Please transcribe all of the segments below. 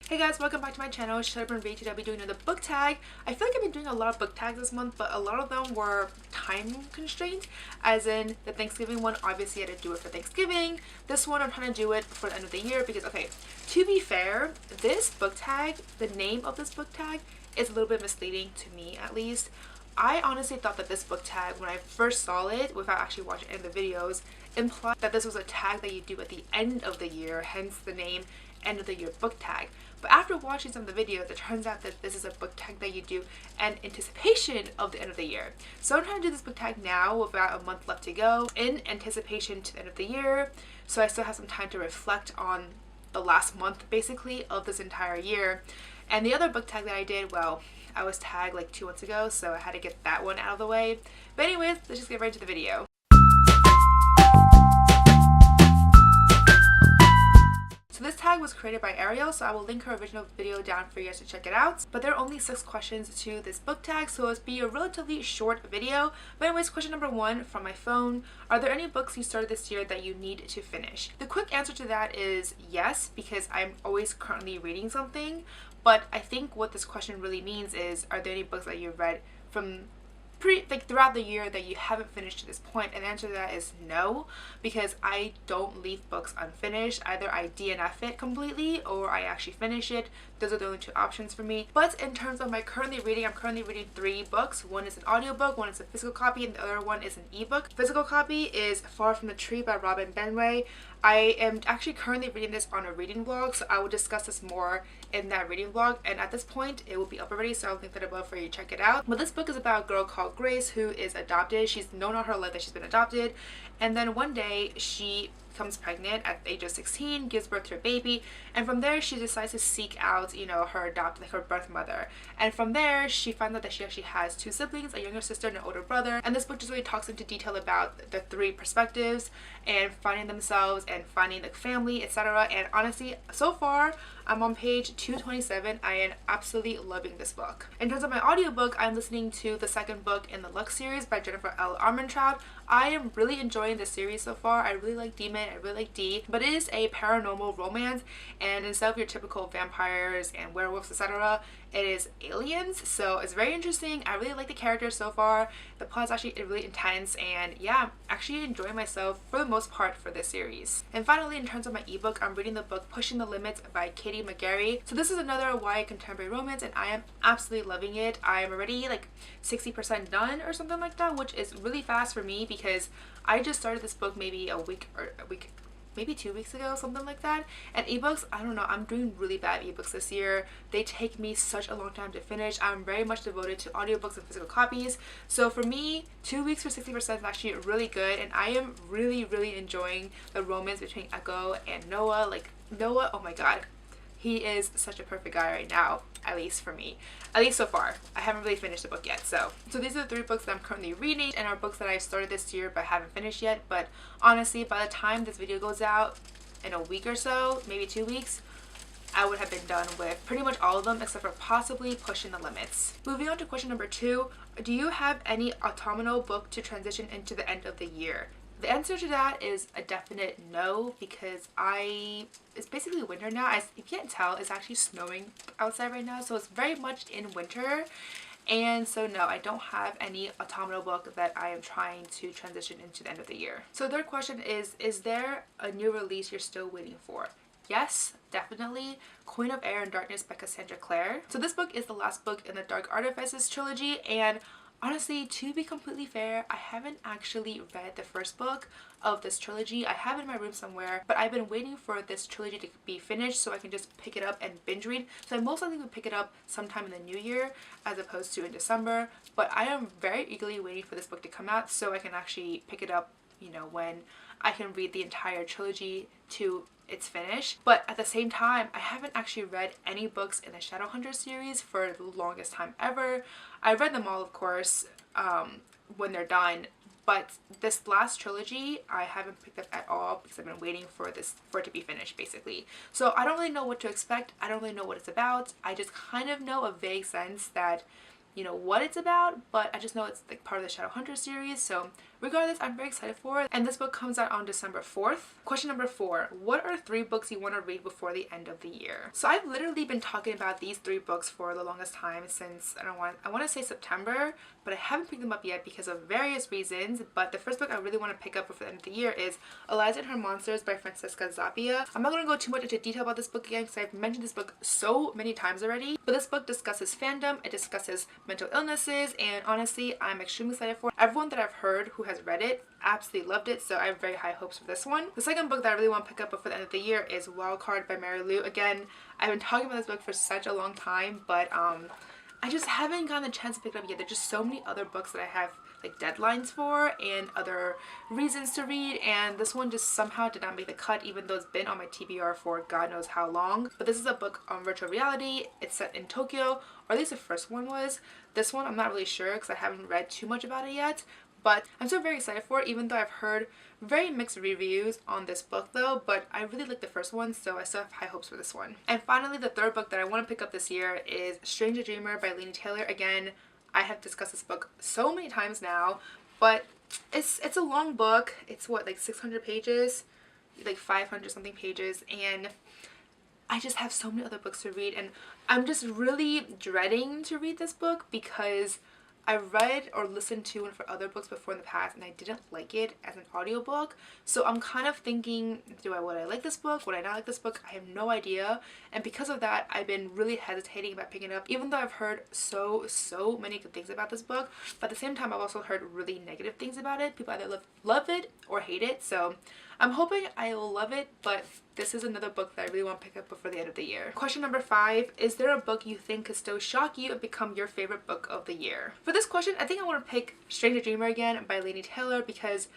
Hey guys, welcome back to my channel. Shut up and read. Today I'll be doing another book tag. I feel like I've been doing a lot of book tags this month, but a lot of them were time constrained. As in the Thanksgiving one, obviously I had to do it for Thanksgiving. This one I'm trying to do it for the end of the year because, okay, to be fair, this book tag, the name of this book tag is a little bit misleading to me at least. I honestly thought that this book tag, when I first saw it, without actually watching any of the videos, implied that this was a tag that you do at the end of the year, hence the name end of the year book tag. But after watching some of the videos, it turns out that this is a book tag that you do in anticipation of the end of the year. So I'm trying to do this book tag now with about a month left to go in anticipation to the end of the year. So I still have some time to reflect on the last month basically of this entire year. And the other book tag that I did, well, I was tagged like 2 months ago, so I had to get that one out of the way. But anyways, let's just get right into the video. So this tag was created by Ariel, so I will link her original video down for you guys to check it out. But there are only 6 questions to this book tag, so it'll be a relatively short video. But anyways, question number 1 from my phone. Are there any books you started this year that you need to finish? The quick answer to that is yes, because I'm always currently reading something. But I think what this question really means is, are there any books that you've read from throughout the year that you haven't finished to this point? And the answer to that is no, because I don't leave books unfinished. Either I DNF it completely or I actually finish it. Those are the only 2 options for me. But in terms of my currently reading, I'm currently reading 3 books. One is an audiobook, one is a physical copy, and the other one is an ebook. Physical copy is Far from the Tree by Robin Benway. I am actually currently reading this on a reading blog, so I will discuss this more in that reading blog, and at this point it will be up already, so I'll link that above for you to check it out. But this book is about a girl called Grace who is adopted. She's known all her life that she's been adopted, and then one day she becomes pregnant at the age of 16, gives birth to a baby, and from there she decides to seek out, her birth mother. And from there she finds out that she actually has 2 siblings, a younger sister and an older brother. And this book just really talks into detail about the 3 perspectives and finding themselves and finding the family, etc. And honestly, so far I'm on page 227. I am absolutely loving this book. In terms of my audiobook, I'm listening to the 2nd book in the Lux series by Jennifer L. Armentrout. I am really enjoying the series so far. I really like Demon, I really like D, but it is a paranormal romance, and instead of your typical vampires and werewolves, etc., it is aliens. So it's very interesting. I really like the characters so far. The plot is actually really intense, and yeah, actually enjoying myself for the most part for this series. And finally, in terms of my ebook, I'm reading the book Pushing the Limits by Katie McGarry. So this is another YA contemporary romance, and I am absolutely loving it. I am already like 60% done or something like that, which is really fast for me because I just started this book maybe maybe 2 weeks ago, something like that. And ebooks, I don't know, I'm doing really bad ebooks this year. They take me such a long time to finish. I'm very much devoted to audiobooks and physical copies. So for me, 2 weeks for 60% is actually really good, and I am really enjoying the romance between Echo and Noah. Like Noah, oh my god, he is such a perfect guy right now, at least for me. At least so far. I haven't really finished the book yet. So these are the 3 books that I'm currently reading, and are books that I started this year but haven't finished yet. But honestly, by the time this video goes out in a week or so, maybe 2 weeks, I would have been done with pretty much all of them except for possibly Pushing the Limits. Moving on to question number 2. Do you have any autumnal book to transition into the end of the year? The answer to that is a definite no, because it's basically winter now. As you can't tell, it's actually snowing outside right now, so it's very much in winter. And so no, I don't have any autumnal book that I am trying to transition into the end of the year. So third question is there a new release you're still waiting for? Yes, definitely. Queen of Air and Darkness by Cassandra Clare. So this book is the last book in the Dark Artifices trilogy, and honestly, to be completely fair, I haven't actually read the first book of this trilogy. I have it in my room somewhere, but I've been waiting for this trilogy to be finished so I can just pick it up and binge read. So I most likely would pick it up sometime in the new year as opposed to in December. But I am very eagerly waiting for this book to come out so I can actually pick it up, when I can read the entire trilogy to its finish. But at the same time, I haven't actually read any books in the Shadowhunter series for the longest time ever. I read them all, of course, when they're done, but this last trilogy I haven't picked up at all because I've been waiting for it to be finished, basically. So I don't really know what to expect. I don't really know what it's about. I just kind of know a vague sense that what it's about, but I just know it's like part of the Shadowhunter series, so Regardless, I'm very excited for it, and this book comes out on December 4th. Question number 4. What are 3 books you want to read before the end of the year? So I've literally been talking about these 3 books for the longest time since, I want to say September, but I haven't picked them up yet because of various reasons. But the first book I really want to pick up before the end of the year is Eliza and Her Monsters by Francesca Zappia. I'm not going to go too much into detail about this book again because I've mentioned this book so many times already, but this book discusses fandom, it discusses mental illnesses, and honestly, I'm extremely excited for it. Everyone that I've heard who has read it absolutely loved it, so I have very high hopes for this one. The second book that I really want to pick up before the end of the year is Wildcard by Mary Lou. Again, I've been talking about this book for such a long time, but I just haven't gotten the chance to pick it up yet. There's just so many other books that I have like deadlines for and other reasons to read, and this one just somehow did not make the cut, even though it's been on my TBR for God knows how long. But this is a book on virtual reality. It's set in Tokyo, or at least the first one was. This one I'm not really sure because I haven't read too much about it yet, but I'm still very excited for it, even though I've heard very mixed reviews on this book though. But I really like the first one, so I still have high hopes for this one. And finally, the third book that I want to pick up this year is Strange a Dreamer by Laini Taylor. Again, I have discussed this book so many times now, but it's a long book. It's what, like 600 pages, like 500 something pages, and I just have so many other books to read, and I'm just really dreading to read this book because I read or listened to one for other books before in the past and I didn't like it as an audiobook. So I'm kind of thinking, would I like this book? Would I not like this book? I have no idea. And because of that, I've been really hesitating about picking it up, even though I've heard so many good things about this book. But at the same time, I've also heard really negative things about it. People either love it or hate it. So I'm hoping I will love it, but this is another book that I really want to pick up before the end of the year. Question number 5. Is there a book you think could still shock you and become your favorite book of the year? For this question, I think I want to pick Strange a Dreamer again by Laini Taylor because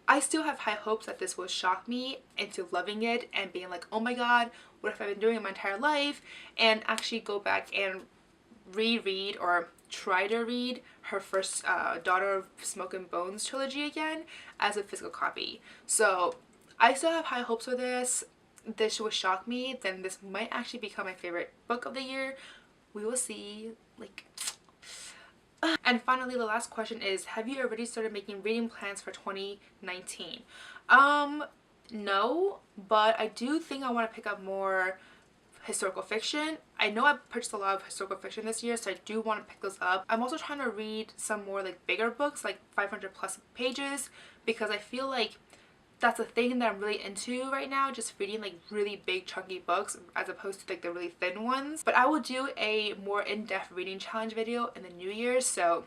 I still have high hopes that this will shock me into loving it and being like, oh my god, what have I been doing in my entire life? And actually go back and reread or try to read her first Daughter of Smoke and Bones trilogy again as a physical copy. So I still have high hopes for this. This will shock me, then this might actually become my favorite book of the year. We will see. And finally, the last question is, have you already started making reading plans for 2019? No, but I do think I want to pick up more historical fiction. I know I've purchased a lot of historical fiction this year, so I do want to pick those up. I'm also trying to read some more like bigger books, like 500 plus pages, because I feel like that's a thing that I'm really into right now, just reading like really big chunky books as opposed to like the really thin ones. But I will do a more in-depth reading challenge video in the new year, so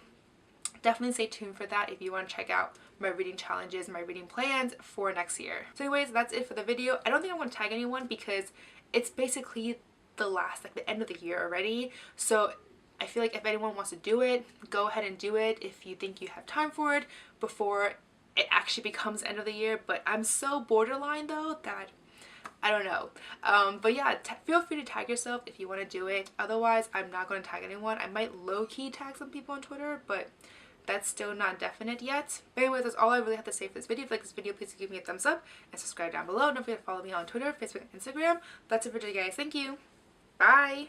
definitely stay tuned for that if you want to check out my reading challenges, my reading plans for next year. So anyways, that's it for the video. I don't think I want to tag anyone because it's basically the end of the year already. So I feel like if anyone wants to do it, go ahead and do it if you think you have time for it before it actually becomes end of the year. But I'm so borderline though that I don't know. But yeah, feel free to tag yourself if you want to do it. Otherwise, I'm not going to tag anyone. I might low-key tag some people on Twitter, but that's still not definite yet. But anyways, that's all I really have to say for this video. If you like this video, please give me a thumbs up and subscribe down below. Don't forget to follow me on Twitter, Facebook, and Instagram. That's it for today, guys. Thank you. Bye.